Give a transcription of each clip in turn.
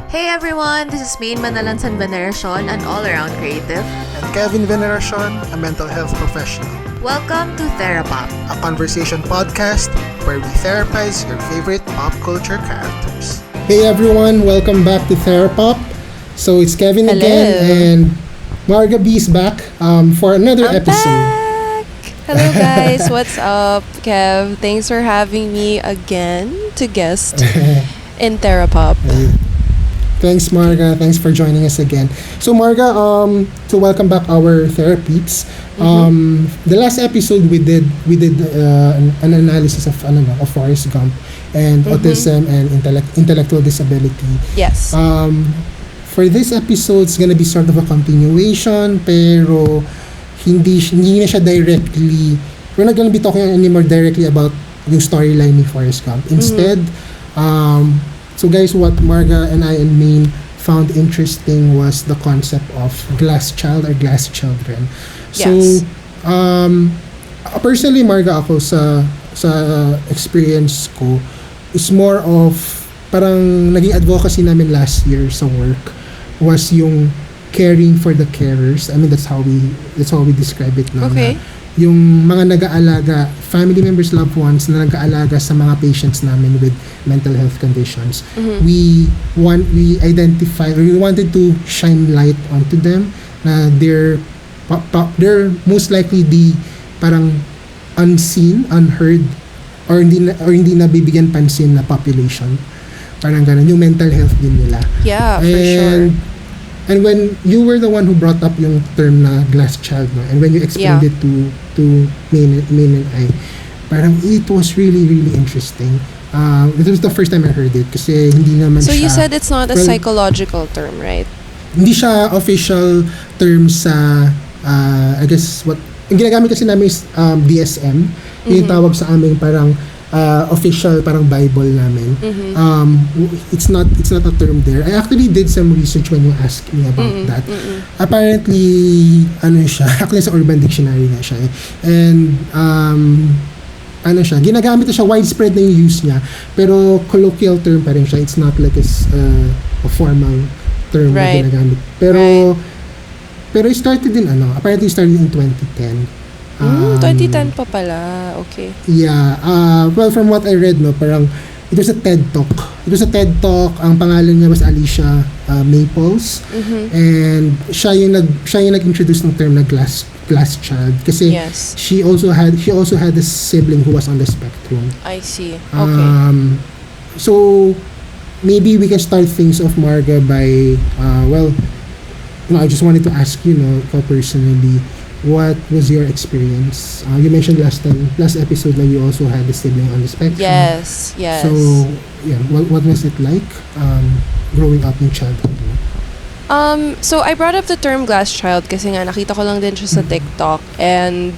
Hey everyone, this is Maine Manalansan Veneracion, an all-around creative. And Kevin Veneracion, a mental health professional. Welcome to Therapop, a conversation podcast where we therapize your favorite pop culture characters. Hey everyone, welcome back to Therapop. So it's Kevin again, and Marga B is back for another episode. Back. Hello guys, what's up? Kev, thanks for having me again to guest in Therapop. Thanks Marga, thanks for joining us again. So Marga, to welcome back our therapeeps. The last episode we did an analysis of Forrest Gump and autism and intellectual disability. Yes. For this episode, it's gonna be sort of a continuation, pero hindi na siya directly, we're not gonna be talking anymore directly about yung storyline ni Forrest Gump. Instead, so guys, what Marga and I and Maine found interesting was the concept of glass child or glass children. So, Yes. Personally, Marga, ako sa experience ko, is more of, parang naging advocacy namin last year sa work was yung caring for the carers. I mean, that's how we describe it now. Okay. Yung mga nag-aalaga, family members, loved ones na nag-aalaga sa mga patients namin with mental health conditions. We wanted to shine light onto them na they're most likely the parang unseen, unheard, or hindi nabibigyan pansin na population. Parang ganun, yung mental health din nila. Yeah, for sure. And when you were the one who brought up yung term na glass child, no? And when you explained it to Maine and I, parang it was really, really interesting. It was the first time I heard it kasi hindi naman So siya... you said it's not a psychological term, right? Hindi siya official term sa, I guess, yung ginagamit kasi namin is DSM. Yung tawag sa amin parang official parang Bible namin. It's not a term there. I actually did some research when you asked me about that. Apparently, actually sa Urban Dictionary nga siya. And ginagamit na siya, widespread na yung use niya. Pero colloquial term pa rin siya. It's not like a formal term na ginagamit. Pero it started apparently started in 2010. 2010 pa pala. Okay. Yeah. Well, from what I read, parang it was a TED Talk. Ang pangalan niya was Alicia Maples. And siya yung nag-introduce ng term na glass child. Kasi she also had a sibling who was on the spectrum. I see. Okay. So, maybe we can start things off, Marga, by, I just wanted to ask you, ikaw personally, what was your experience? You mentioned last episode that you also had a sibling on the spectrum. Yes. So, yeah, what was it like growing up in childhood? So I brought up the term glass child kasi nga nakita ko lang din siya sa TikTok, and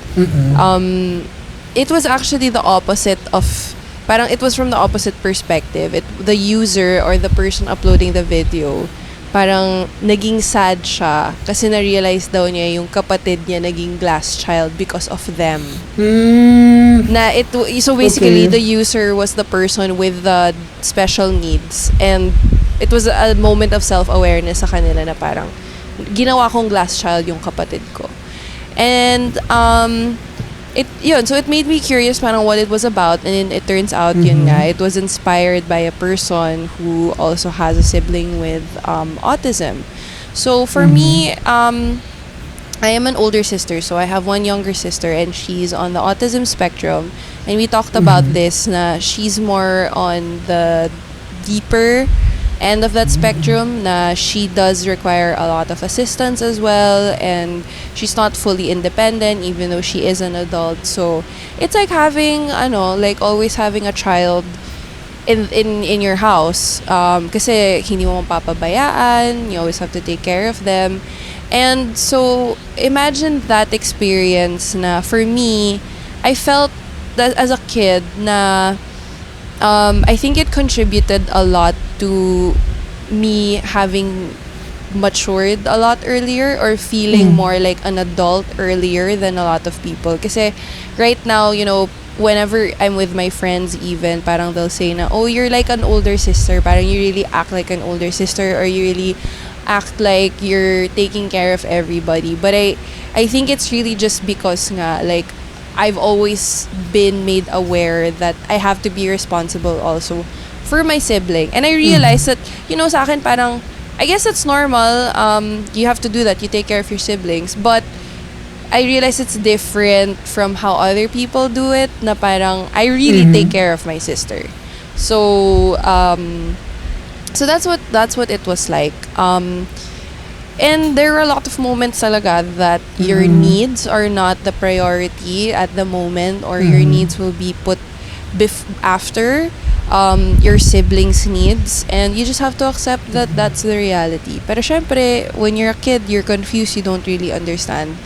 it was actually the opposite of, parang it was from the opposite perspective. The user or the person uploading the video, parang naging sad siya kasi na-realize daw niya yung kapatid niya naging glass child because of them. So basically, the user was the person with the special needs, and it was a moment of self-awareness sa kanila na parang ginawa kong glass child yung kapatid ko. And so it made me curious parang what it was about, and it turns out yun nga, it was inspired by a person who also has a sibling with autism. So for me, I am an older sister, so I have one younger sister and she's on the autism spectrum, and we talked about this na she's more on the deeper end of that spectrum, na she does require a lot of assistance as well, and she's not fully independent even though she is an adult. So it's like having always having a child in your house, kasi hindi mo mapapabayaan, you always have to take care of them. And so imagine that experience na for me, I felt that as a kid na I think it contributed a lot to me having matured a lot earlier or feeling more like an adult earlier than a lot of people. Kasi right now, whenever I'm with my friends even, parang they'll say na, oh, you're like an older sister. Parang you really act like an older sister, or you really act like you're taking care of everybody. But I think it's really just because nga, like, I've always been made aware that I have to be responsible also for my sibling. And I realized that, sa akin parang, I guess it's normal. You have to do that. You take care of your siblings. But I realize it's different from how other people do it, na parang I really take care of my sister. So so that's what it was like. And there were a lot of moments talaga that your needs are not the priority at the moment, or your needs will be put after your siblings' needs, and you just have to accept that that's the reality. Pero syempre, when you're a kid, you're confused, you don't really understand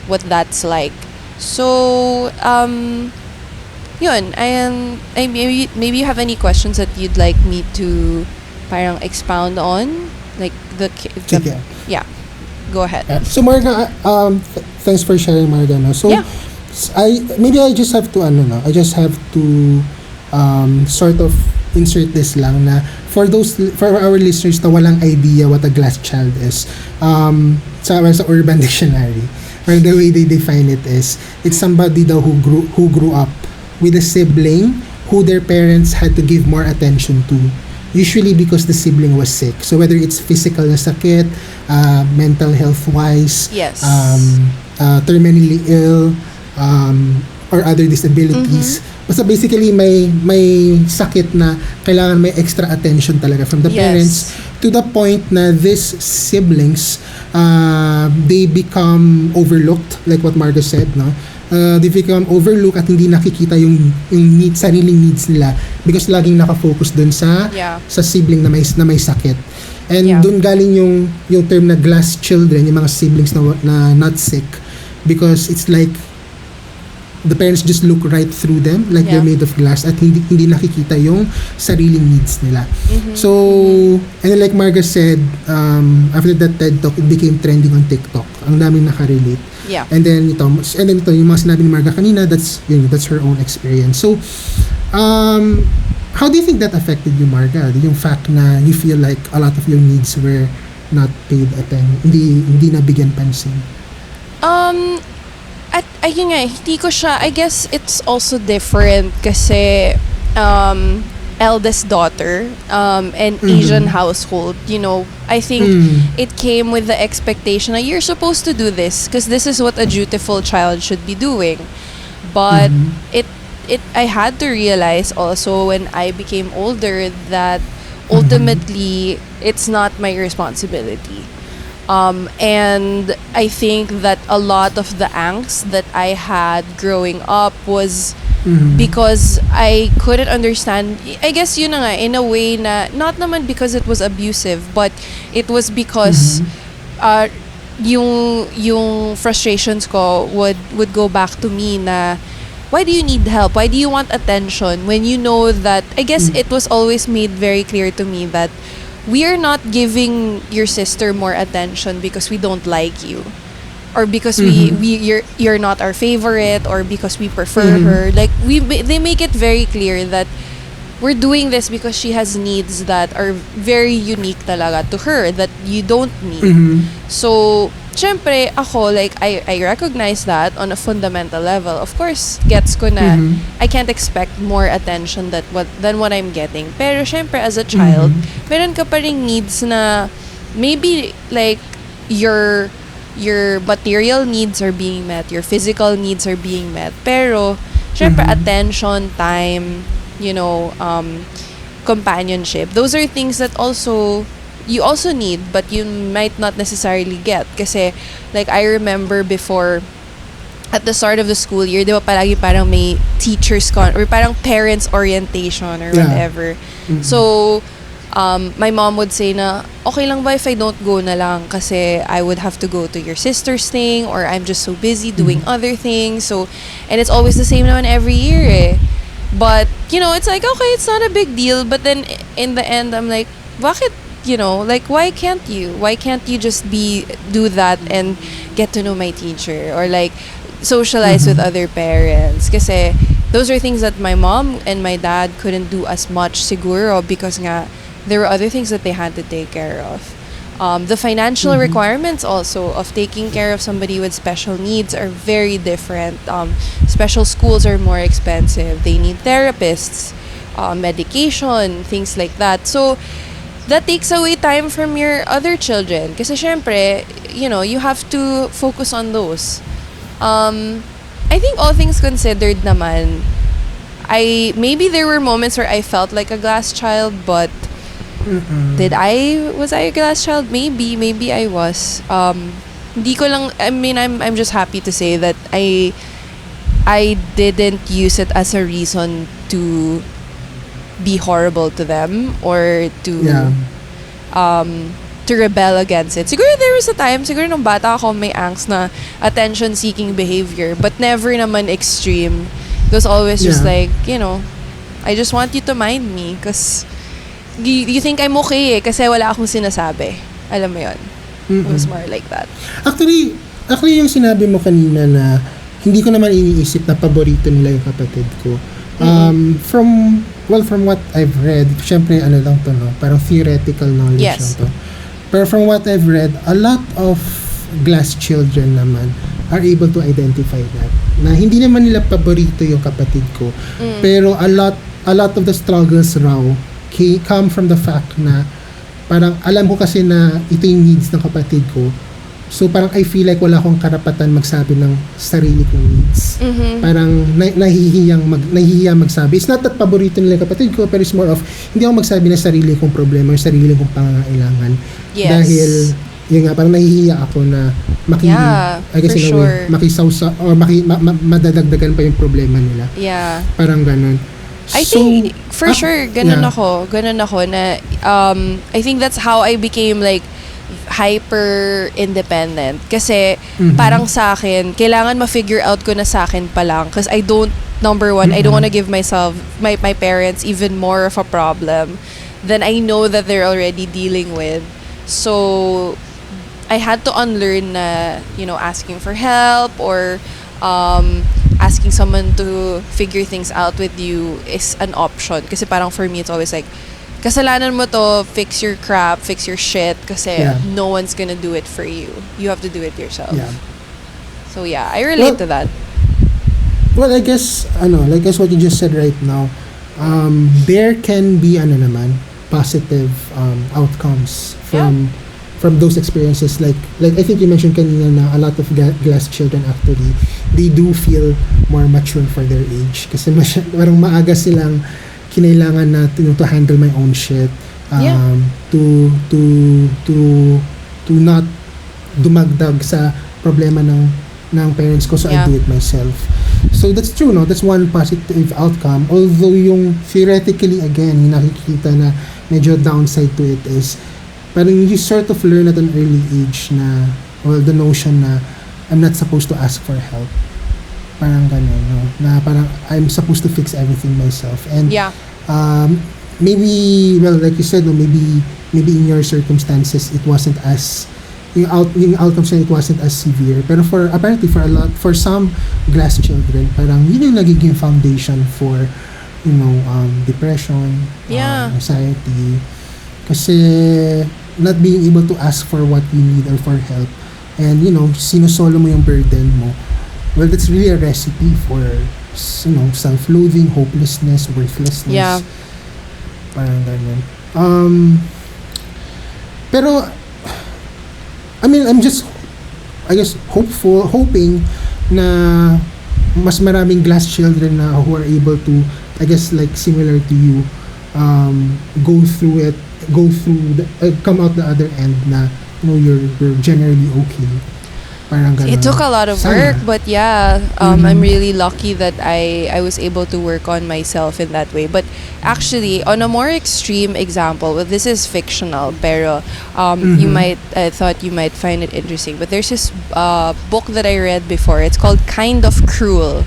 what that's like. So, yun, I maybe you have any questions that you'd like me to parang expound on? Like Sige. yeah, go ahead. So Marga, thanks for sharing, Marga. No? So Yeah. I just have to I just have to sort of insert this lang na for our listeners na walang idea what a glass child is. Sa Urban Dictionary, or the way they define it is, it's somebody daw who grew up with a sibling who their parents had to give more attention to, usually because the sibling was sick. So whether it's physical na sakit, mental health wise, Yes. Terminally ill, or other disabilities. Basta basically may sakit na kailangan may extra attention talaga from the Yes. parents, to the point na these siblings, they become overlooked, like what Marga said, no? They become overlooked at hindi nakikita yung sariling needs nila, because laging nakafocus dun sa sibling na may sakit. And dun galing yung term na glass children, yung mga siblings na not sick, because it's like the parents just look right through them, like they're made of glass, at hindi nakikita yung sariling needs nila. So, and then like Marga said, after that TED Talk, it became trending on TikTok. Ang daming nakarelate. Yeah. And then ito, yung mga sinabi ni Marga kanina, that's her own experience. So, how do you think that affected you, Marga? Yung fact na you feel like a lot of your needs were not paid attention, hindi nabigyan pansin. At ayun nga, hindi ko siya, I guess it's also different kasi eldest daughter, and Asian household, I think it came with the expectation that you're supposed to do this because this is what a dutiful child should be doing. But I had to realize also when I became older that ultimately it's not my responsibility. And I think that a lot of the angst that I had growing up was because I couldn't understand. I guess yun na nga, in a way na, not naman because it was abusive, but it was because yung frustrations ko would go back to me na, why do you need help? Why do you want attention? When you know that, I guess it was always made very clear to me that we are not giving your sister more attention because we don't like you, or because you're not our favorite, or because we prefer her. Like they make it very clear that we're doing this because she has needs that are very unique talaga to her that you don't need. So syempre ako, like I recognize that on a fundamental level. Of course, gets ko na I can't expect more attention than what I'm getting. Pero syempre as a child, meron ka pa ring needs na maybe like your material needs are being met, your physical needs are being met. Pero syempre attention, time, companionship, those are things that you also need, but you might not necessarily get. Kasi, like, I remember before, at the start of the school year, di ba palagi parang may or parang parents orientation or whatever. So, my mom would say na, okay lang ba if I don't go na lang kasi I would have to go to your sister's thing, or I'm just so busy doing other things. So, and it's always the same naman every year eh. But, it's like, okay, it's not a big deal. But then, in the end, I'm like, bakit? Like, why can't you? Why can't you just do that and get to know my teacher? Or like, socialize with other parents? Kasi, those are things that my mom and my dad couldn't do as much siguro because nga there were other things that they had to take care of. The financial requirements also of taking care of somebody with special needs are very different. Special schools are more expensive. They need therapists, medication, things like that. So, that takes away time from your other children. Kasi syempre, you have to focus on those. I think all things considered naman, maybe there were moments where I felt like a glass child, but was I a glass child? Maybe I was. Hindi ko lang, I'm just happy to say that I didn't use it as a reason to be horrible to them or to rebel against it. Siguro there was a time, siguro nung bata ako may angst na attention-seeking behavior, but never naman extreme. It was always just like, I just want you to mind me because you think I'm okay kasi wala akong sinasabi. Alam mo yun? It was more like that. Actually, yung sinabi mo kanina na hindi ko naman iniisip na paborito nila yung kapatid ko. From what I've read, syempre lang to, no? Parang theoretical knowledge lang to. Pero from what I've read, a lot of glass children naman are able to identify that. Na hindi naman nila paborito yung kapatid ko. Pero a lot of the struggles raw come from the fact na parang alam ko kasi na ito yung needs ng kapatid ko. So parang I feel like wala akong karapatan magsabi ng sarili kong needs. Parang nahihiyang magsabi. It's not that paborito nila yung kapatid ko, pero it's more of hindi ako magsabi ng sarili kong problema, sarili kong pangangailangan. Yes. Dahil yun nga, parang nahihiya ako na makisawsa or madadagdagan pa yung problema nila. Yeah. Parang ganun. I think for sure ganun ako na I think that's how I became like hyper independent kasi parang sa akin kailangan ma-figure out ko na sa akin pa lang because I don't I don't want to give myself my parents even more of a problem than I know that they're already dealing with. So I had to unlearn na asking for help or asking someone to figure things out with you is an option. Kasi parang for me, it's always like, kasalanan mo to, fix your crap, fix your shit, kasi no one's gonna do it for you. You have to do it yourself. Yeah. So yeah, I relate to that. Well, I guess what you just said right now, there can be positive outcomes from those experiences. Like I think you mentioned kanina na a lot of glass children actually they do feel more mature for their age kasi parang maaga silang kinailangan na to handle my own shit, to not dumagdag sa problema ng parents ko, so I do it myself. So that's true, no? That's one positive outcome, although yung theoretically again nakikita na medyo downside to it is parang you sort of learn at an early age na, the notion na I'm not supposed to ask for help. Parang ganun, no? Na parang I'm supposed to fix everything myself. And maybe, like you said, no, maybe in your circumstances, it wasn't as, yung outcomes it wasn't as severe. Pero apparently for some glass children, parang yun yung nagiging foundation for, depression, anxiety. Kasi not being able to ask for what you need or for help and sinusolo mo yung burden mo, well, that's really a recipe for self-loathing, hopelessness, worthlessness. Parang ganyan. Pero I'm just hoping na mas maraming glass children na who are able to, like similar to you, come out the other end na you're generally okay. Parang ganun. It took a lot of work, but I'm really lucky that I was able to work on myself in that way. But actually, on a more extreme example, this is fictional, pero I thought you might find it interesting. But there's this book that I read before. It's called Kind of Cruel.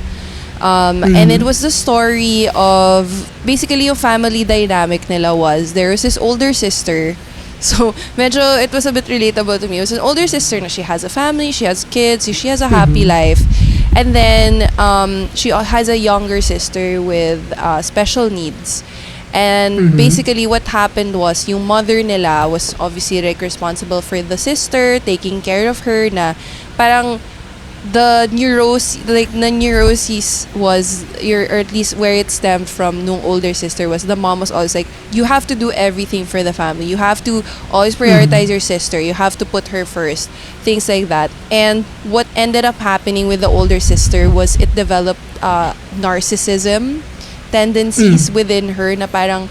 And it was the story of basically yung family dynamic nila was there was this older sister. So medyo it was a bit relatable to me. It was an older sister na she has a family, she has kids, she has a happy life. And then she has a younger sister with special needs. And basically what happened was yung mother nila was obviously like responsible for the sister, taking care of her, na parang the neuroses was or at least where it stemmed from nung older sister was the mom was always like, you have to do everything for the family, you have to always prioritize your sister, you have to put her first, things like that. And what ended up happening with the older sister was it developed narcissism tendencies within her, na parang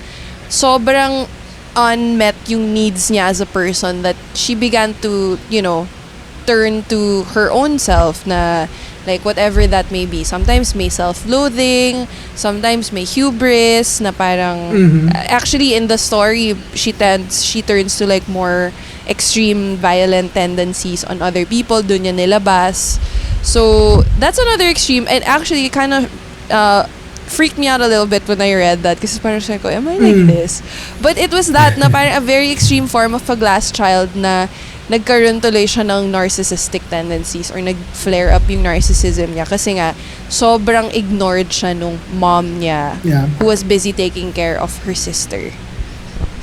sobrang unmet yung needs niya as a person, that she began to, turn to her own self, na like whatever that may be. Sometimes may self-loathing, sometimes may hubris, na parang actually in the story she turns to like more extreme violent tendencies on other people, dun niya nilabas. So that's another extreme, and actually kind of freaked me out a little bit when I read that, kasi parang siya ko, am I like this? But it was that, na parang a very extreme form of a glass child, na nagkaroon tuloy siya ng narcissistic tendencies or nag-flare up yung narcissism niya kasi nga sobrang ignored siya nung mom niya, who was busy taking care of her sister.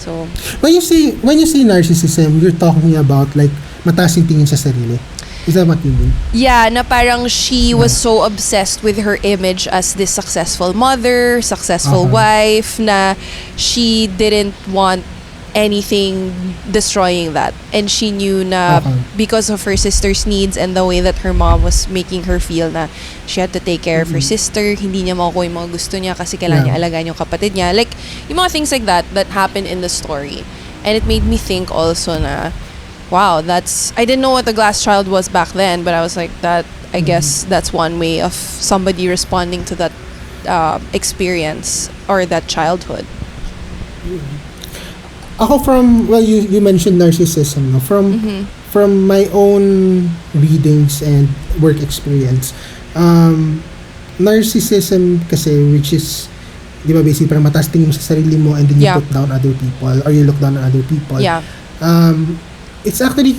So when you say narcissism, you're talking about like mataas yung tingin sa sarili. Is that what you mean? Yeah, na parang she was so obsessed with her image as this successful mother, successful wife, na she didn't want anything destroying that. And she knew na because of her sister's needs and the way that her mom was making her feel, na she had to take care of her sister, hindi niya makukuha yung mga gusto niya kasi kailangan niya alagaan yung kapatid niya. Like, yung mga things like that happened in the story. And it made me think also na, wow, I didn't know what a glass child was back then, but I was like, I guess that's one way of somebody responding to that experience or that childhood. Ako you mentioned narcissism, no? From my own readings and work experience, narcissism kasi, which is, di ba, basically parang mataas tingin mo sa sarili mo and then you put down other people or you look down on other people. Yeah. It's actually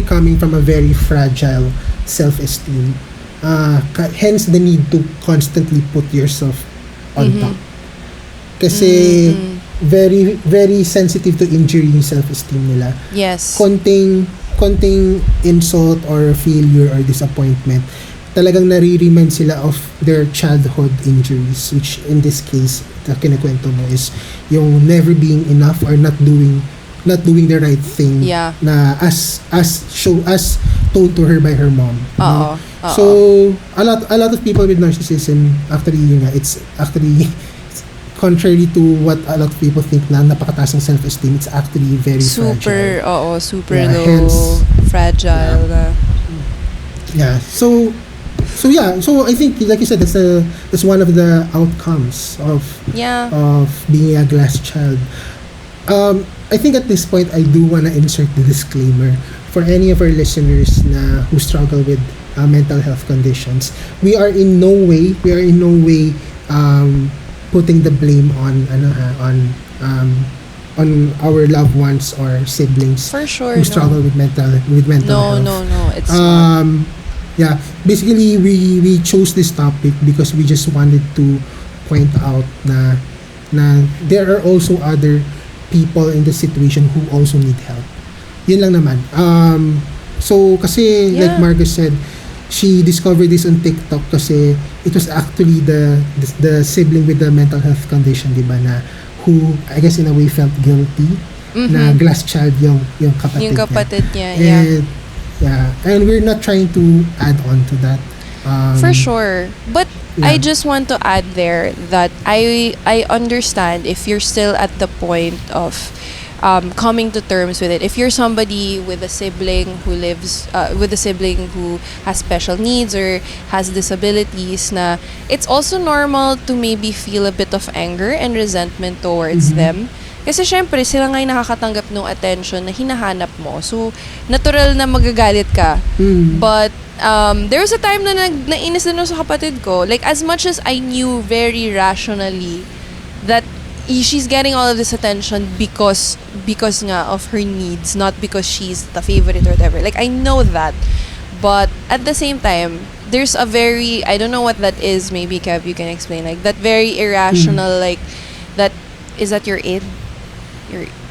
coming from a very fragile self-esteem. Hence the need to constantly put yourself on top. Kasi very very sensitive to injury yung self-esteem nila. Yes. Konting insult or failure or disappointment, talagang nare-remind sila of their childhood injuries, which in this case, na kinikwento mo is yung never being enough or not doing the right thing, na as told to her by her mom. So a lot of people with narcissism, actually it's actually contrary to what a lot of people think, na napakataas ng self-esteem. It's actually very fragile. Super low, hence, fragile. So I think, like you said, that's one of the outcomes of being a glass child. I think at this point, I do want to insert the disclaimer for any of our listeners who struggle with mental health conditions. We are in no way putting the blame on our loved ones or siblings, for sure, who struggle with mental health. No, it's not. Yeah, basically we chose this topic because we just wanted to point out na there are also other people in the situation who also need help. Yun lang naman. So kasi like Marga said, she discovered this on TikTok kasi it was actually the sibling with the mental health condition, di ba, na who I guess in a way felt guilty na glass child yung kapatid niya. And we're not trying to add on to that. For sure. But I just want to add there that I understand if you're still at the point of coming to terms with it. If you're somebody with a sibling who lives with a sibling who has special needs or has disabilities, na it's also normal to maybe feel a bit of anger and resentment towards them. Kasi syempre, sila nga yung nakakatanggap ng attention na hinahanap mo. So, natural na magagalit ka. But, there was a time na nainis din ako sa kapatid ko. Like, as much as I knew very rationally that she's getting all of this attention because nga of her needs, not because she's the favorite or whatever. Like, I know that. But, at the same time, there's a very, I don't know what that is, maybe Kev, you can explain, like that very irrational, like that, is that your id?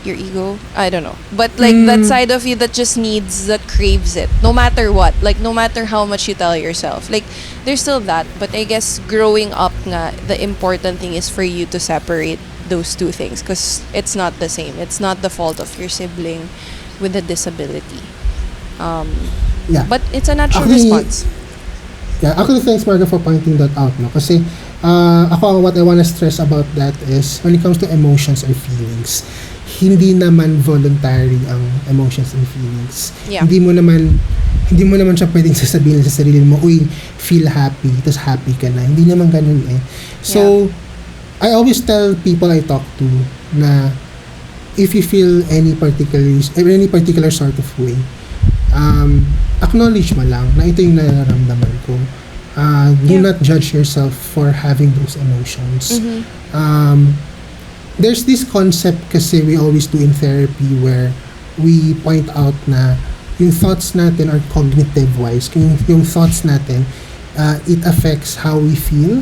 Your ego? I don't know. But like that side of you that just needs, that craves it. No matter what. Like no matter how much you tell yourself. Like there's still that. But I guess growing up nga, the important thing is for you to separate those two things. Because it's not the same. It's not the fault of your sibling with a disability. Yeah. But it's a natural Actually, response. Yeah, actually, thanks, Marga, for pointing that out. No? Kasi, ako, what I wanna stress about that is, when it comes to emotions or feelings, hindi naman voluntary ang emotions and feelings. Yeah. Hindi mo naman siya pwedeng sasabihin sa sarili mo, uy, feel happy, tapos happy ka na. Hindi naman ganun eh. So, I always tell people I talk to na if you feel any particular sort of way, acknowledge mo lang na ito yung nararamdaman ko. Do not judge yourself for having those emotions. There's this concept kasi we always do in therapy where we point out na yung thoughts natin are cognitive-wise. Yung thoughts natin, it affects how we feel,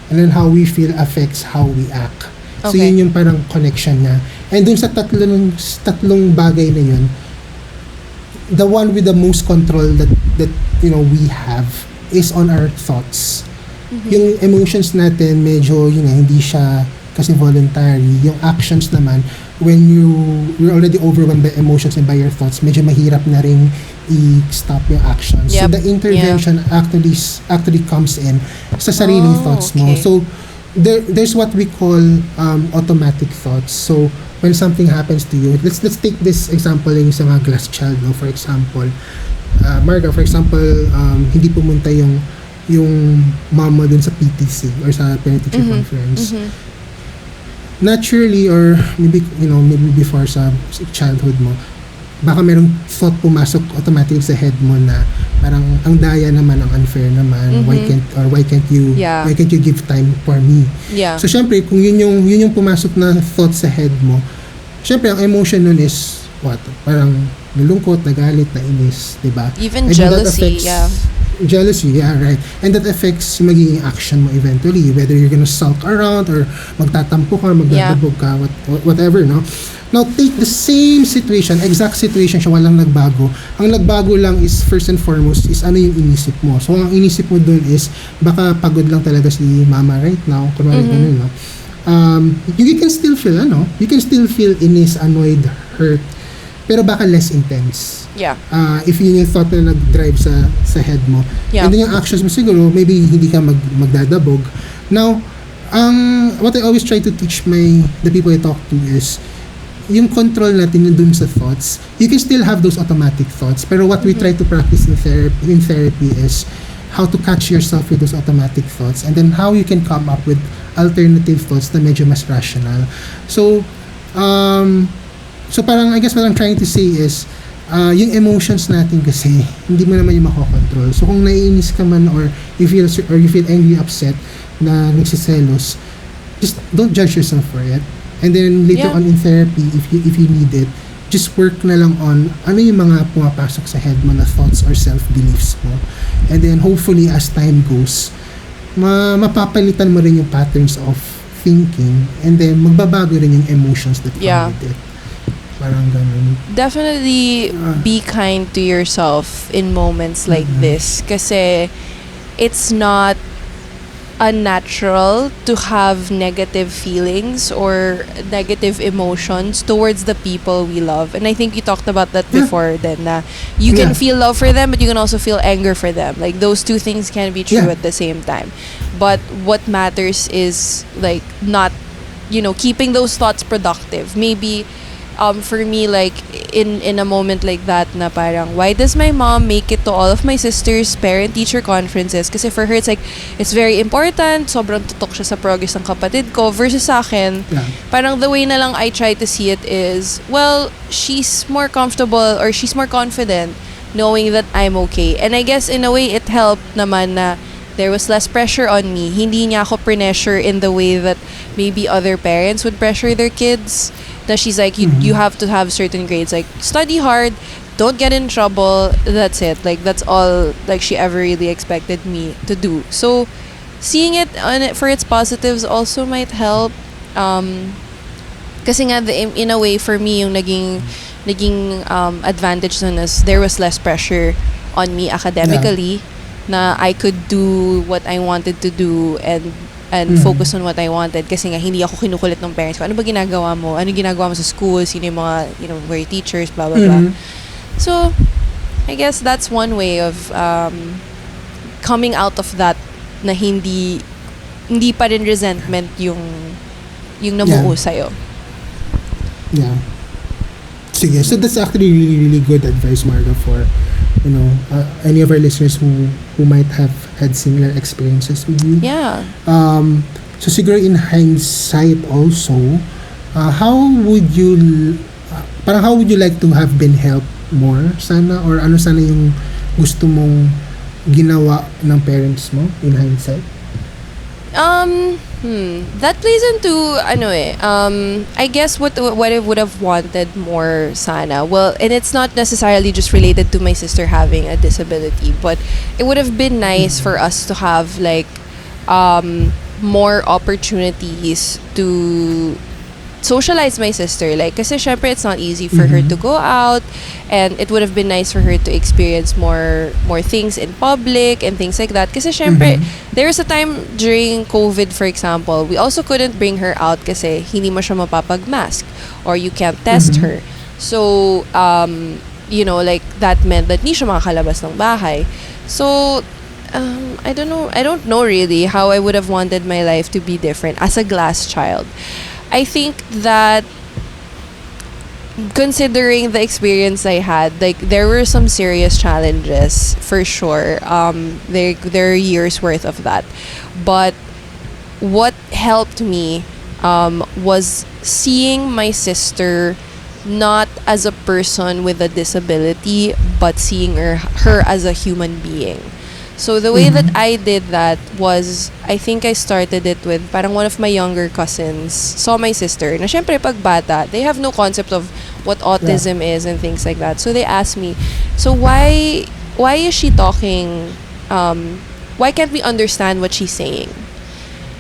and then how we feel affects how we act. So Okay. yun yung parang connection niya. And dun sa tatlong bagay na yun, the one with the most control that we have is on our thoughts. Yung emotions natin medyo hindi siya kasi voluntary. Yung actions naman, when you're already overwhelmed by emotions and by your thoughts, medyo mahirap na rin i-stop yung actions. So Yep. the intervention actually comes in sa sariling thoughts mo. okay. So there's what we call automatic thoughts. So when something happens to you, let's take this example yung sa mga glass child, no? For example, Marga, for example, hindi pumunta yung mom mo dun sa PTC or sa parent-teacher conference. Naturally, or maybe before sa childhood mo, baka merong thought pumasok automatic sa head mo na parang ang daya naman, ang unfair naman, why can't you give time for me? Yeah. So syempre kung yun yung pumasok na thought sa head mo, syempre ang emotion nun is what? Parang nalungkot, nagalit, nainis, 'di ba? Even And that jealousy, affects- yeah. Jealousy, yeah, right. And that affects yung magiging action mo eventually, whether you're gonna sulk around or magtatampo ka, magdadabog ka, whatever, no? Now, take the same situation, exact situation siya, walang nagbago. Ang nagbago lang is, first and foremost, is ano yung inisip mo. So, ang inisip mo dun is, baka pagod lang talaga si mama right now, kunwari ganun, no? You can still feel, you can still feel inis, annoyed, hurt, pero baka less intense. Yeah. If yun yung thought na nag-drive sa head mo. Yeah. And then yung actions mo siguro, maybe hindi ka magdadabog. Now, what I always try to teach the people I talk to is, yung control natin yung dun sa thoughts, you can still have those automatic thoughts, pero what we try to practice in therapy is how to catch yourself with those automatic thoughts, and then how you can come up with alternative thoughts na medyo mas rational. So parang, I guess what I'm trying to say is, yung emotions natin kasi, hindi mo naman yung makokontrol. So kung naiinis ka man or you feel angry, upset, na nagsiselos, just don't judge yourself for it. And then later on in therapy, if you need it, just work na lang on ano yung mga pumapasok sa head mo na thoughts or self-beliefs mo. And then hopefully as time goes, mapapalitan mo rin yung patterns of thinking, and then magbabago rin yung emotions that come with it. Parang ganun. Definitely be kind to yourself in moments like this, kasi it's not unnatural to have negative feelings or negative emotions towards the people we love. And I think you talked about that before then, na you can feel love for them, but you can also feel anger for them. Like those two things can be true at the same time. But what matters is like not, keeping those thoughts productive. Maybe for me, like in a moment like that, na parang, why does my mom make it to all of my sister's parent-teacher conferences? Kasi for her, it's very important. Sobrang tutok siya sa progress ng kapatid ko. Versus sa akin, parang the way na lang I try to see it is, well, she's more comfortable or she's more confident knowing that I'm okay. And I guess in a way, it helped naman na there was less pressure on me. Hindi niya ako pressure in the way that maybe other parents would pressure their kids. Na she's like, you have to have certain grades. Like, study hard, don't get in trouble. That's it. Like, that's all like she ever really expected me to do. So seeing it for its positives also might help. Kasi nga, in a way, for me, yung naging advantage nun is there was less pressure on me academically, na I could do what I wanted to do and focus on what I wanted, kasi nga hindi ako kinukulit ng parents ko. Ano ba ginagawa mo? Ano ginagawa mo sa school? Sino yung mga, where your teachers, blah, blah, blah. So, I guess that's one way of coming out of that, na hindi pa rin resentment yung namuo sa'yo. Yeah. Sige, so that's actually really, really good advice, Marga, for any of our listeners who might have had similar experiences with you. Yeah. So siguro in hindsight also, how would you like to have been helped more sana, or ano sana yung gusto mong ginawa ng parents mo in hindsight? That plays into I guess what I would have wanted more sana. Well, and it's not necessarily just related to my sister having a disability, but it would have been nice for us to have like more opportunities to socialize my sister. Like, kasi syempre it's not easy for her to go out, and it would have been nice for her to experience more things in public and things like that. Kasi syempre there was a time during COVID, for example, we also couldn't bring her out kasi hindi mo siya mapapag-mask or you can't test her. So like that meant that hindi siya makakalabas ng bahay. So I don't know really how I would have wanted my life to be different as a glass child. I think that considering the experience I had, like, there were some serious challenges for sure. There are years worth of that. But what helped me was seeing my sister not as a person with a disability, but seeing her as a human being. So the way that I did that was, I think I started it with parang one of my younger cousins saw my sister. Na syempre pag bata, they have no concept of what autism is and things like that. So they asked me, so why is she talking? Why can't we understand what she's saying?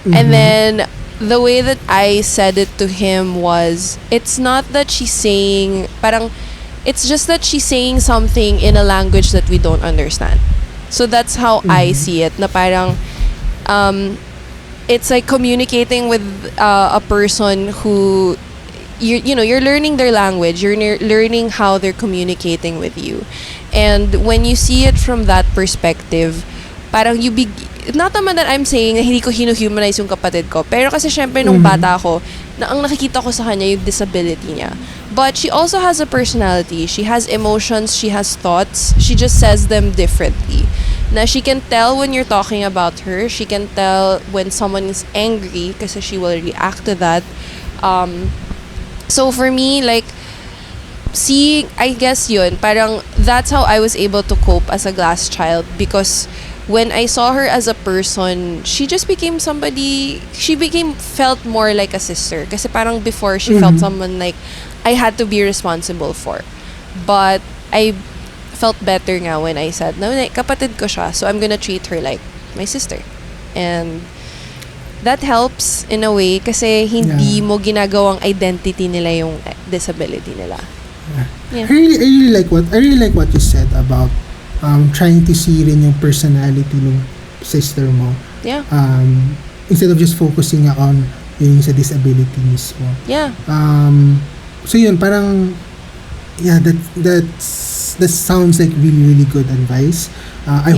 And then the way that I said it to him was, it's not that she's saying, it's just that she's saying something in a language that we don't understand. So that's how I see it. Na parang, it's like communicating with a person who, you're learning their language. You're learning how they're communicating with you. And when you see it from that perspective, parang not naman that I'm saying na hindi ko hino-humanize yung kapatid ko. Pero kasi syempre nung bata ako, na ang nakikita ko sa kanya yung disability niya. But she also has a personality. She has emotions. She has thoughts. She just says them differently. Na she can tell when you're talking about her. She can tell when someone is angry kasi she will react to that. So for me, like, I guess yun, parang that's how I was able to cope as a glass child, because when I saw her as a person, she just became felt more like a sister. Kasi parang before, she felt someone like I had to be responsible for. But I felt better nga when I said, no, kapatid ko siya, so I'm gonna treat her like my sister. And that helps in a way kasi hindi mo ginagawang identity nila yung disability nila. Yeah. I really like what you said about trying to see rin yung personality ng sister mo. Yeah. Instead of just focusing on yung sa disability mismo. Yeah. So yun, parang that sounds like really, really good advice. I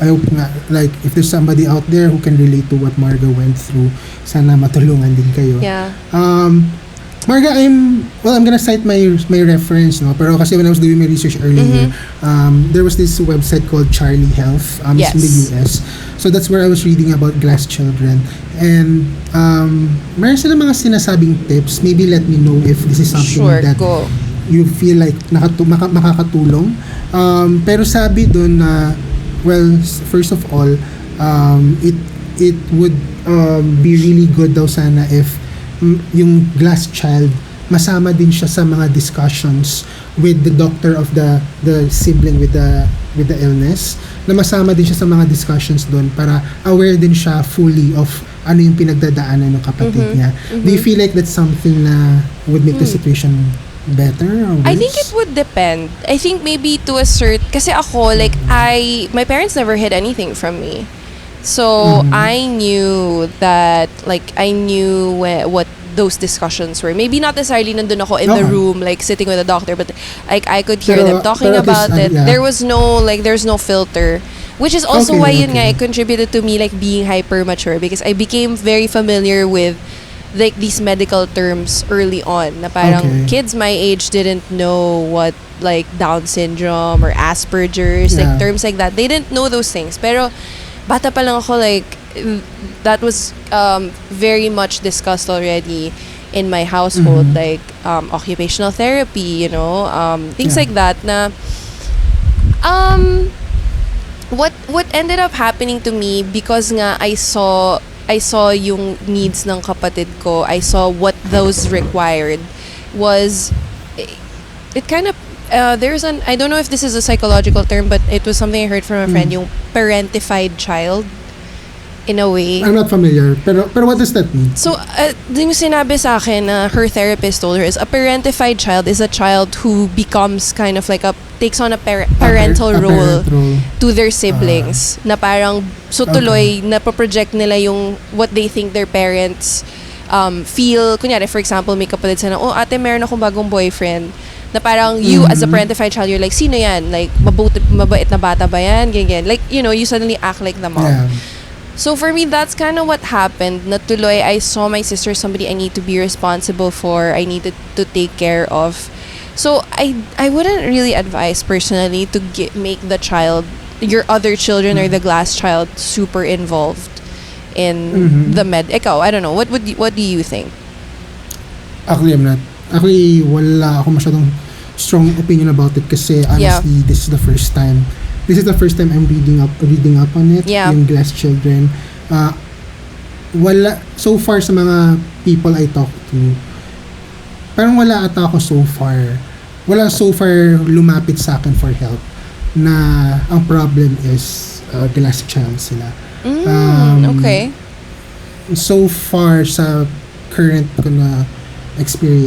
hope nga, like, if there's somebody out there who can relate to what Marga went through, sana matulungan din kayo. Yeah. Marga, I'm gonna cite my reference, no? Pero kasi when I was doing my research earlier, there was this website called Charlie Health. It's in the US. So that's where I was reading about glass children. And meron sila mga sinasabing tips. Maybe let me know if this is something that you feel like makakatulong. Pero sabi doon na, well, first of all, it would be really good daw sana if yung glass child masama din siya sa mga discussions with the doctor of the sibling with the illness, na masama din siya sa mga discussions doon para aware din siya fully of ano yung pinagdadaanan ng kapatid niya. Do you feel like that's something na would make the situation better or worse? I think it would depend. I think maybe to a certain, kasi ako, like, my parents never hid anything from me. So, I knew that, like, I knew what those discussions were. Maybe not necessarily nandun ako in the room, like, sitting with a doctor, but, like, I could hear them talking about it. Yeah. There's no filter. Which is also why yun nga, it contributed to me, like, being hyper mature, because I became very familiar with, like, these medical terms early on, na parang kids my age didn't know what, like, Down syndrome or Asperger's, like, terms like that. They didn't know those things. Pero, bata pa lang ako, like, that was very much discussed already in my household, like, occupational therapy, things like that, na, what ended up happening to me, because nga I saw yung needs ng kapatid ko, I saw what those required, was it kind of I don't know if this is a psychological term, but it was something I heard from a friend, yung parentified child, in a way. I'm not familiar, pero what does that mean? So, yung sinabi sa akin na her therapist told her is a parentified child is a child who becomes kind of like takes on a parental role to their siblings, na parang so tuloy napoproject nila yung what they think their parents feel. Kunyari, for example, may kapatid sana, ate, meron akong bagong boyfriend, na parang you as a parentified child, you're like, sino yan? Like, mabait na bata ba yan? Ganyan. Like, you suddenly act like the mom. Yeah. So for me, that's kind of what happened. Natuloy, I saw my sister somebody I need to be responsible for. I needed to take care of. So I wouldn't really advise personally to make the child, your other children or the glass child, super involved in the Ikaw, I don't know. What do you think? Actually, I'm not. Actually, wala ako masyadong strong opinion about it, kasi honestly, this is the first time I'm reading up on it, yung glass children. Wala, so far sa mga people I talk to, parang wala ata ako so far lumapit sa akin for help na ang problem is glass child sila. Okay. So far sa current ko na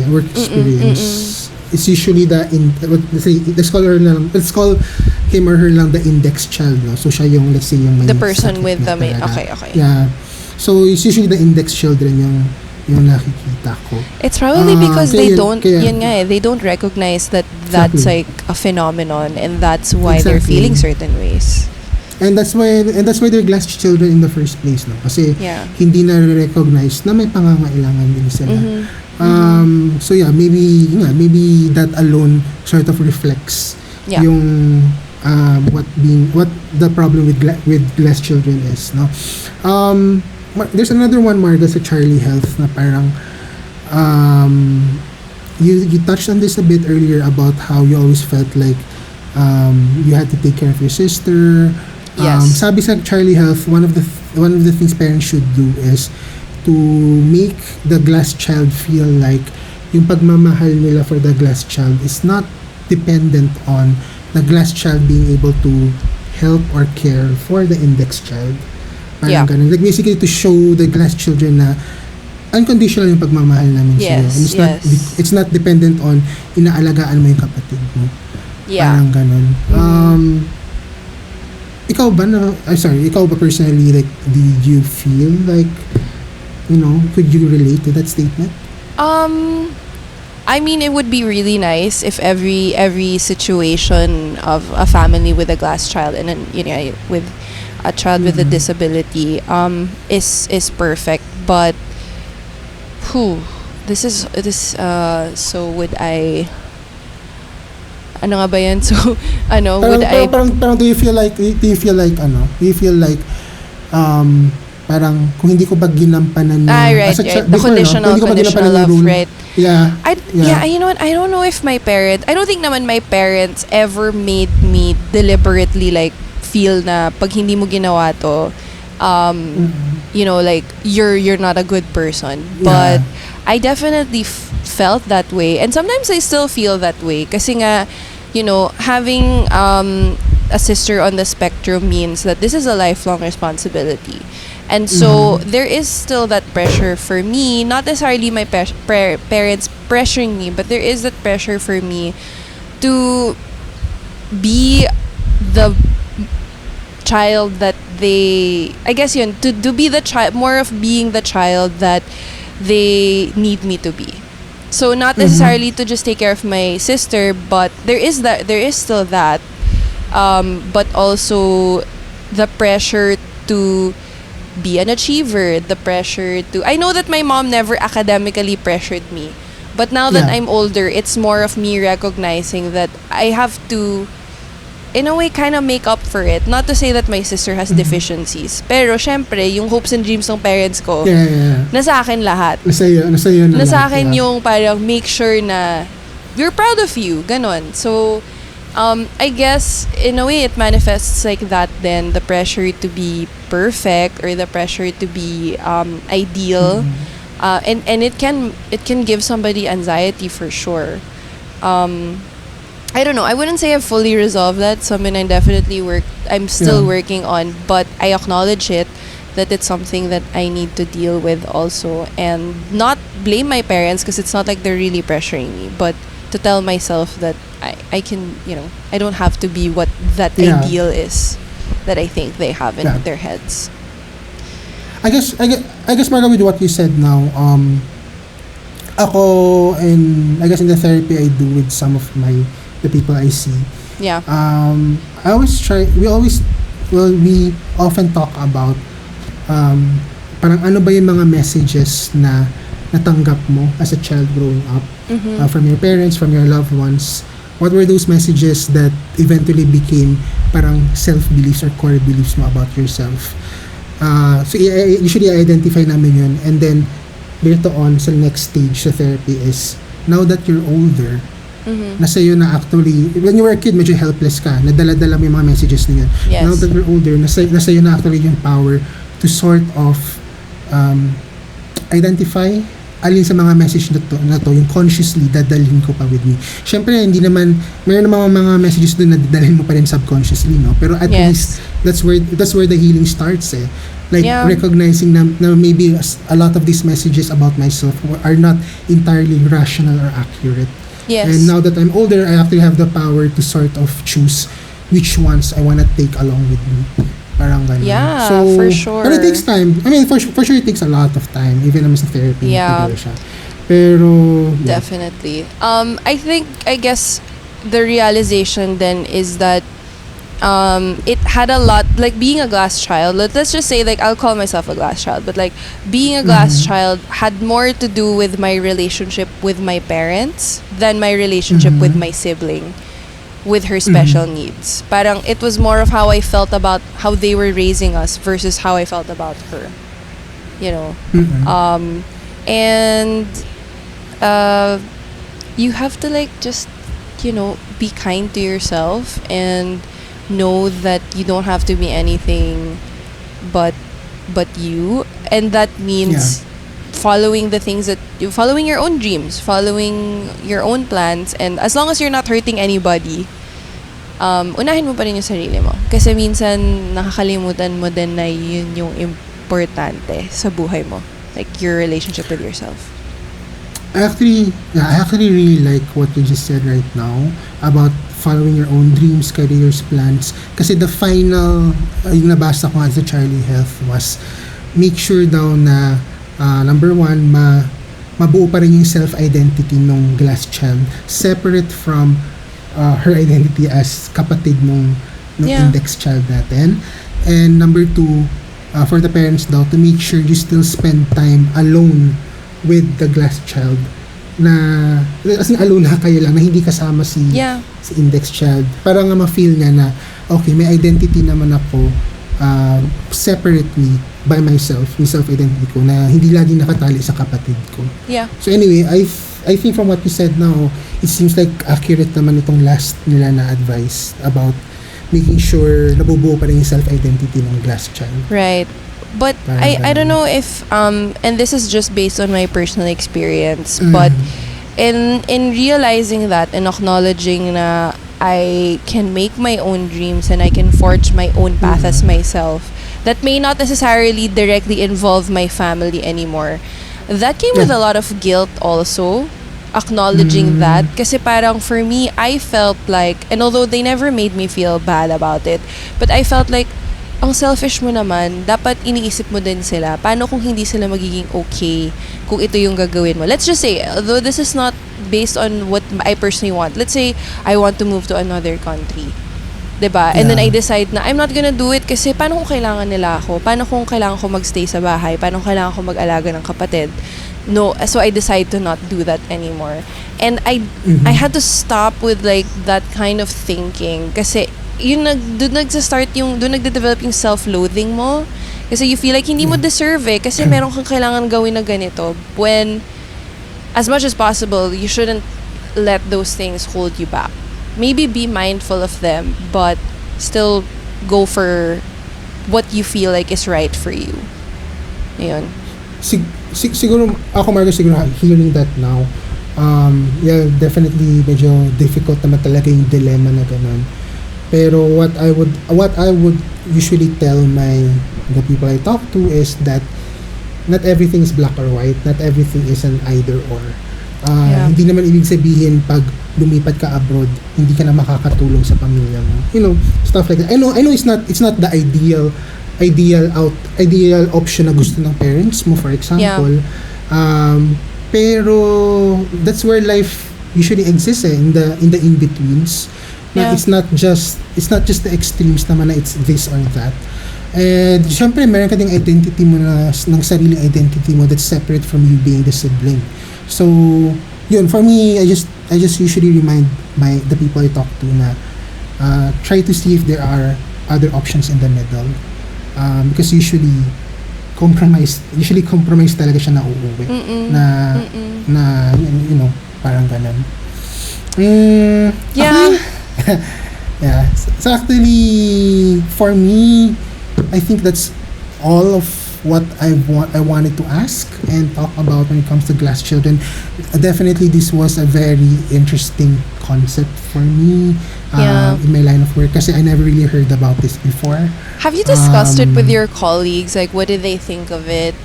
work experience, it's usually let's call him or her lang the index child, no? So siya yung, let's say, yung may the person with the main. okay. Yeah. So it's usually the index children yung nakikita ko. It's probably because they don't recognize that that's like a phenomenon, and that's why they're feeling certain ways. And that's why they're glass children in the first place, no? Kasi hindi na recognize na may pangangailangan din sila. So yeah, maybe that alone sort of reflects yung what the problem with glass children is, no? There's another one, Marga, sa Charlie Health, na parang you touched on this a bit earlier about how you always felt like you had to take care of your sister. Yes. Sabi sa Charlie Health, one of the things parents should do is to make the glass child feel like yung pagmamahal nila for the glass child is not dependent on the glass child being able to help or care for the index child. Parang ganun. Like, basically to show the glass children na unconditional yung pagmamahal namin sa'yo. And it's not dependent on inaalagaan mo yung kapatid mo. Parang ganun. Ikaw ba personally, like, did you feel like, could you relate to that statement? I mean, it would be really nice if every situation of a family with a glass child and with a child with a disability is perfect. But so would I? Ano nga ba yan? So parang do you feel like parang kung hindi ko ba ginampanan the conditional love, right? Yeah. You know what? I don't know if I don't think naman my parents ever made me deliberately like feel na pag hindi mo ginawa to, Like you're not a good person. But I definitely felt that way, and sometimes I still feel that way. Kasi nga, having a sister on the spectrum means that this is a lifelong responsibility. And so there is still that pressure for me, not necessarily my parents pressuring me, but there is that pressure for me to be the child that they, I guess to be the child, more of being the child that they need me to be. So not necessarily to just take care of my sister, but there is still that, but also the pressure to be an achiever, the pressure to, I know that my mom never academically pressured me, but now that I'm older, it's more of me recognizing that I have to, in a way, kind of make up for it. Not to say that my sister has deficiencies, pero syempre, yung hopes and dreams ng parents ko, nasa akin lahat. Nasa iyo na Nasa lahat, akin yung parang make sure na we're proud of you, ganon. So, I guess, in a way, it manifests like that then, the pressure to be perfect or the pressure to be ideal. And it can give somebody anxiety for sure. I don't know, I wouldn't say I've fully resolved that. Something I'm still working on, but I acknowledge it, that it's something that I need to deal with also, and not blame my parents because it's not like they're really pressuring me, but to tell myself that I can, I don't have to be what that ideal is that I think they have in their heads. I guess Marga, with what you said now, ako, and I guess in the therapy I do with some of the people I see. Yeah. We often talk about parang ano ba yung mga messages na natanggap mo as a child growing up, from your parents, from your loved ones. What were those messages that eventually became parang self-beliefs or core beliefs mo about yourself? So usually identify namin yun, and then later on sa next stage sa therapy is, now that you're older, nasa iyo na actually, when you were a kid, medyo helpless ka, nadala-dala mo yung mga messages na yun. Yes. Now that you're older, nasa iyo na actually yung power to sort of identify alin sa mga message na to yung consciously dadalhin ko pa with me. Syempre, hindi naman, mayroon namang mga messages doon na dadalhin mo pa rin subconsciously, no? Pero at least, that's where the healing starts, eh. Like, recognizing na maybe a lot of these messages about myself are not entirely rational or accurate. Yes. And now that I'm older, I actually have the power to sort of choose which ones I wanna take along with me. Parang ganun. Yeah, so, for sure. But it takes time. I mean, for sure it takes a lot of time. Even naman sa therapy. Yeah. Siya. Pero, definitely. I guess the realization then is that it had a lot, like being a glass child, let's just say, like, I'll call myself a glass child, but like being a glass child had more to do with my relationship with my parents than my relationship with my sibling, with her special needs. Parang it was more of how I felt about how they were raising us versus how I felt about her. And you have to, like, just, be kind to yourself and know that you don't have to be anything but you, and that means following following your own dreams, following your own plans, and as long as you're not hurting anybody, unahin mo pa rin yung sarili mo, kasi minsan nakakalimutan mo din na yun yung importante sa buhay mo, like your relationship with yourself. I actually really like what you just said right now about following your own dreams, careers, plans. Kasi the final, yung nabasa ko nga sa Charlie Health was, make sure daw na, number one, mabuo pa rin yung self-identity ng glass child, separate from her identity as kapatid ng index child natin. And number two, for the parents daw, to make sure you still spend time alone with the glass child, na as in alone na kayo lang, na hindi kasama si index child, para nga ma-feel niya na okay, may identity naman ako separately by myself, yung self-identity ko, na hindi laging nakatali sa kapatid ko. So anyway, I think from what you said now, it seems like accurate naman itong last nila na advice about making sure nabubuo pa rin yung self-identity ng glass child. Right. But I don't know if and this is just based on my personal experience, but in realizing that and acknowledging na I can make my own dreams and I can forge my own path as myself, that may not necessarily directly involve my family anymore. That came with a lot of guilt also, acknowledging that. Kasi parang for me, I felt like, and although they never made me feel bad about it, but I felt like, ang selfish mo naman, dapat iniisip mo din sila. Paano kung hindi sila magiging okay kung ito yung gagawin mo? Let's just say, although this is not based on what I personally want. Let's say, I want to move to another country. 'Diba? And then I decide na I'm not gonna do it kasi paano kung kailangan nila ako? Paano kung kailangan ko magstay sa bahay? Paano kung kailangan ko mag-alaga ng kapatid? No, so I decide to not do that anymore. And I had to stop with like that kind of thinking kasi yun doon nagde-develop yung self-loathing mo. Kasi you feel like hindi mo deserve kasi meron kang kailangan gawin na ganito. When as much as possible, you shouldn't let those things hold you back. Maybe be mindful of them, but still go for what you feel like is right for you. Ayun. Siguro, ako Marga, siguro hearing that now, yeah, definitely medyo difficult naman talaga yung dilemma na ganun. Pero what I would usually tell the people I talk to is that not everything is black or white, not everything is an either or. Hindi naman ibig sabihin pag lumipat ka abroad, hindi ka na makakatulong sa pamilya mo. You know, stuff like that. I know it's not the ideal option na gusto ng parents mo, for example. Pero that's where life usually exists in the in-betweens. It's not just the extremes naman na it's this or that. And syempre meron ka ding identity mo ng sariling identity mo that's separate from you being the sibling. So yun, for me, I just usually remind the people I talk to na try to see if there are other options in the middle, because usually compromise talaga siya na uuwi na you know, parang ganun. Yeah. Yeah. So actually, for me, I think that's all of what I wanted to ask and talk about when it comes to glass children. Definitely, this was a very interesting concept for me in my line of work kasi I never really heard about this before. Have you discussed it with your colleagues? Like, what did they think of it?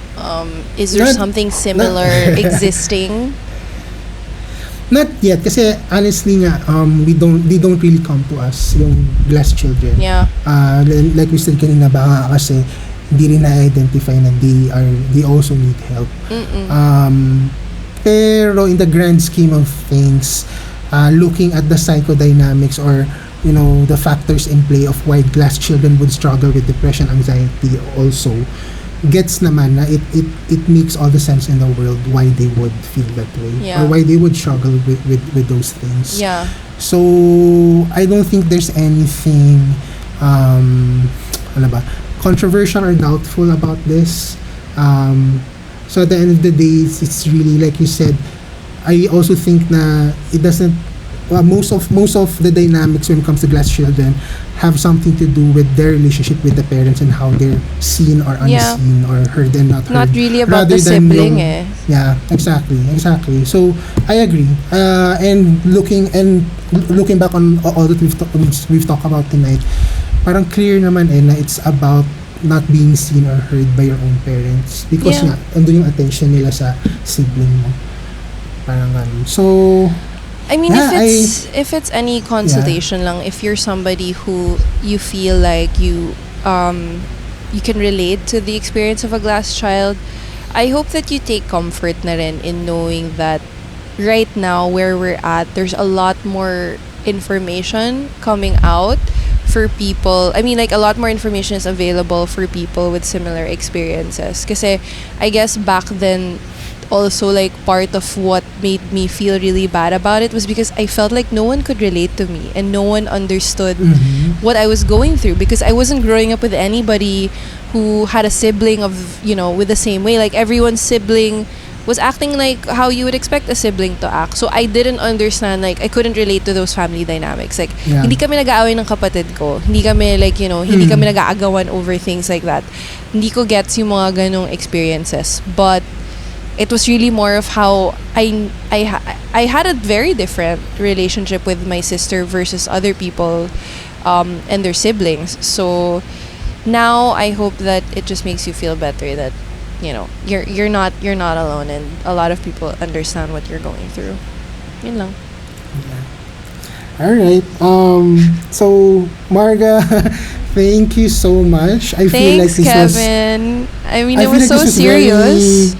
Is there something similar existing? Not yet kasi honestly nga they don't really come to us yung glass children. Yeah. Like we said kanina, baka kasi hindi rin na-identify na they also need help. Pero in the grand scheme of things, looking at the psychodynamics or you know the factors in play of why glass children would struggle with depression, anxiety also gets naman na it makes all the sense in the world why they would feel that way or why they would struggle with those things. Yeah. So I don't think there's anything controversial or doubtful about this. So at the end of the day, it's really like you said. I also think na it doesn't. Most of the dynamics when it comes to glass children have something to do with their relationship with the parents and how they're seen or unseen or heard and not heard. Not really about the sibling. Yeah, exactly. So I agree. And looking back on all that we've talked about tonight, parang clear naman na it's about not being seen or heard by your own parents because nga andun yung attention nila sa sibling mo. Parang ganun. So I mean, if it's any consolation lang, if you're somebody who you feel like you can relate to the experience of a glass child, I hope that you take comfort na rin in knowing that right now where we're at, there's a lot more information coming out for people. I mean, like, a lot more information is available for people with similar experiences. Kasi I guess back then, also, like, part of what made me feel really bad about it was because I felt like no one could relate to me and no one understood what I was going through because I wasn't growing up with anybody who had a sibling of, you know, with the same way. Like, everyone's sibling was acting like how you would expect a sibling to act. So I didn't understand, like, I couldn't relate to those family dynamics. Like, Yeah. hindi kami nag-aaway ng kapatid ko. Hindi kami, like, hindi kami nag-aagawan over things like that. Hindi ko gets yung mga ganong experiences. But it was really more of how I had a very different relationship with my sister versus other people and their siblings. So now I hope that it just makes you feel better that you're not alone, and a lot of people understand what you're going through. Yun lang. All right. So Marga, thank you so much. I feel like Thanks, this Kevin. I mean, I it feel was like so this was serious.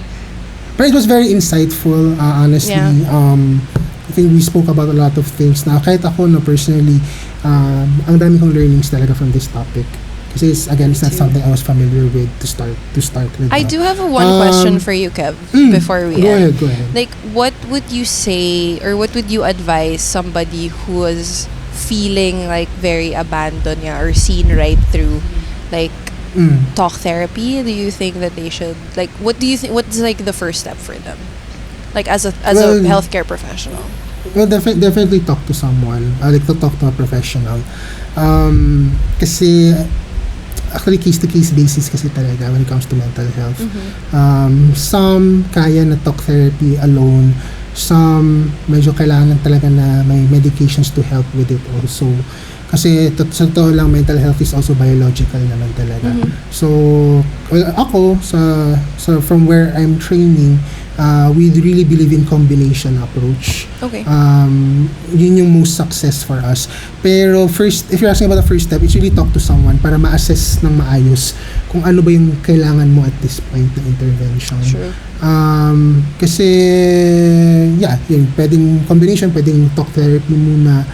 but it was very insightful, honestly. Yeah. I think we spoke about a lot of things na kahit ako na personally, ang dami kong learnings talaga from this topic. Kasi it's not something I was familiar with to start with. I do have one question for you, Kev, before we end. Go ahead. Like, what would you say, or what would you advise somebody who was feeling like very abandoned, or seen right through, like, talk therapy? Do you think that they should, like, what do you think? What's like the first step for them, like as a healthcare professional? Well, definitely talk to someone. Like to talk to a professional. Kasi actually case-to-case basis kasi talaga when it comes to mental health. Some kaya na talk therapy alone. Some medyo kailangan talaga na may medications to help with it also. Kasi sa totoo lang, mental health is also biological naman talaga. So, ako, from where I'm training, we really believe in combination approach. Okay. Yun yung most success for us. Pero first, if you're asking about the first step, it's really talk to someone para ma-assess ng maayos kung ano ba yung kailangan mo at this point ng intervention. Sure. Kasi, yun, pwedeng combination, pwedeng talk therapy muna.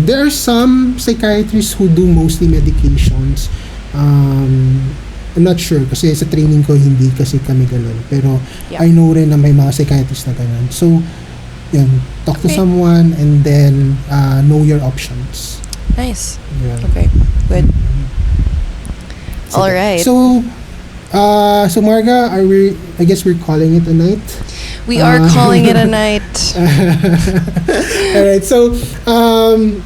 There are some psychiatrists who do mostly medications. I'm not sure kasi sa training ko hindi kasi kami ganun. Pero I know rin na may mga psychiatrists na ganun. So, yun, talk to someone and then know your options. Nice. Yeah. Okay. Good. All right. So Marga, I guess we're calling it a night. We are calling it a night. All right. So,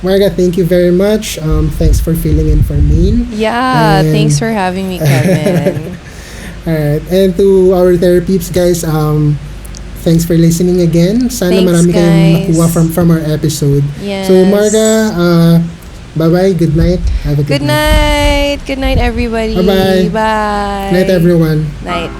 Marga, thank you very much. Thanks for filling in for me. Yeah, thanks for having me, Kevin. All right. And to our therapeeps, guys, thanks for listening again. Sana Thanks, marami kayong guys. nakuha from our episode. Yes. So, Marga, bye-bye. Good night. Have a Good night. Good night, everybody. Bye-bye. Bye. Night, everyone. Night.